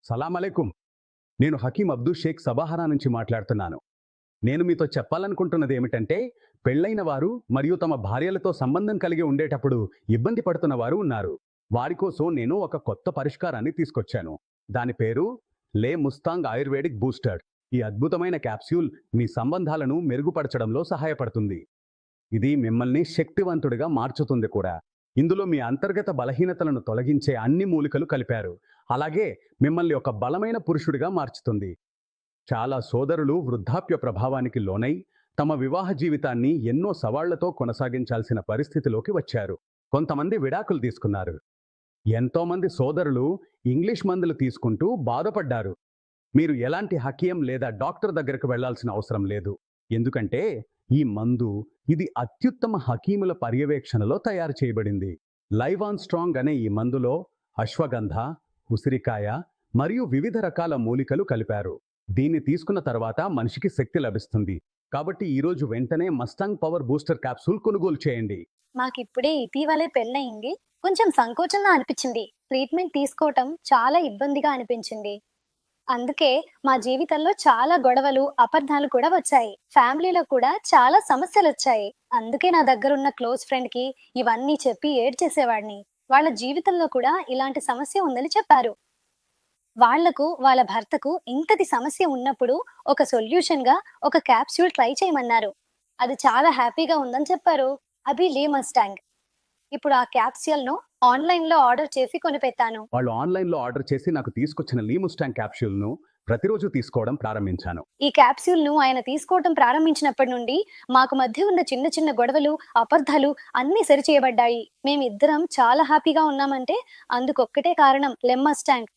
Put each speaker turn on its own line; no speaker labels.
సలాం అలైకుం. నేను హకీం అబ్దుల్ షేక్ సబాహరా నుంచి మాట్లాడుతున్నాను. నేను మీతో చెప్పాలనుకుంటున్నది ఏమిటంటే, పెళ్ళైన వారు మరియు తమ భార్యలతో సంబంధం కలిగి ఉండేటప్పుడు ఇబ్బంది పడుతున్న వారు ఉన్నారు. వారి కోసం నేను ఒక కొత్త పరిష్కారాన్ని తీసుకొచ్చాను. దాని పేరు లే ముస్తాంగ్ ఆయుర్వేదిక్ బూస్టర్. ఈ అద్భుతమైన క్యాప్సూల్ మీ సంబంధాలను మెరుగుపరచడంలో సహాయపడుతుంది. ఇది మిమ్మల్ని శక్తివంతుడిగా మార్చుతుంది కూడా. ఇందులో మీ అంతర్గత బలహీనతలను తొలగించే అన్ని మూలికలు కలిపారు. అలాగే మిమ్మల్ని ఒక బలమైన పురుషుడిగా మార్చుతుంది. చాలా సోదరులు వృద్ధాప్య ప్రభావానికి లోనై తమ వివాహ జీవితాన్ని ఎన్నో సవాళ్లతో కొనసాగించాల్సిన పరిస్థితిలోకి వచ్చారు. కొంతమంది విడాకులు తీసుకున్నారు. ఎంతోమంది సోదరులు ఇంగ్లీష్ మందులు తీసుకుంటూ బాధపడ్డారు. మీరు ఎలాంటి హకీం లేదా డాక్టర్ దగ్గరకు వెళ్లాల్సిన అవసరం లేదు. ఎందుకంటే ఈ మందు ఇది అత్యుత్తమ హకీముల పర్యవేక్షణలో తయారు చేయబడింది. లైవ్ ఆన్ స్ట్రాంగ్ అనే ఈ మందులో అశ్వగంధ, ఉసిరికాయ మరియు వివిధ రకాల మూలికలు కలిపారు. దీన్ని తీసుకున్న తర్వాత మనిషికి శక్తి లభిస్తుంది. కాబట్టి ఈరోజు వెంటనే మస్టాంగ్ పవర్ బూస్టర్ క్యాప్సూల్ కొనుగోలు చేయండి.
మాకిప్పుడే ఇటీవలే పెళ్ళయింది. కొంచెం సంకోచంగా అనిపించింది. ట్రీట్మెంట్ తీసుకోవటం చాలా ఇబ్బందిగా అనిపించింది. అందుకే మా జీవితంలో చాలా గొడవలు, అపార్థాలు కూడా వచ్చాయి. ఫ్యామిలీలో కూడా చాలా సమస్యలొచ్చాయి. అందుకే నా దగ్గరున్న క్లోజ్ ఫ్రెండ్‌కి ఇవన్నీ చెప్పి ఏడ్చేసేవాడిని. వాళ్ళ జీవితంలో కూడా ఇలాంటి సమస్య ఉందని చెప్పారు. వాళ్లకు, వాళ్ళ భర్తకు ఇంతటి సమస్య ఉన్నప్పుడు ఒక సొల్యూషన్‌గా ఒక క్యాప్సూల్ ట్రై చేయమన్నారు. అది చాలా హ్యాపీగా ఉందని చెప్పారు. అభి లీ మస్టాంగ్. ఇప్పుడు ఆ క్యాప్సూల్‌ను ఆన్‌లైన్‌లో ఆర్డర్ చేసి కొనిపెట్టాను.
వాళ్ళు ఆన్లైన్లో ఆర్డర్ చేసి నాకు తీసుకొచ్చిన లీముస్టాంగ్ క్యాప్సూల్ను ప్రతిరోజు తీసుకోవడం ప్రారంభించాను.
ఈ క్యాప్సూల్‌ను ఆయన తీసుకోవటం ప్రారంభించినప్పటి నుండి మాకు మధ్య ఉన్న చిన్న చిన్న గొడవలు, అపార్థాలు అన్నీ సరిచేయబడ్డాయి. మేమిద్దరం చాలా హ్యాపీగా ఉన్నామంటే అందుకొక్కటే కారణం లెమ్మస్టాంగ్.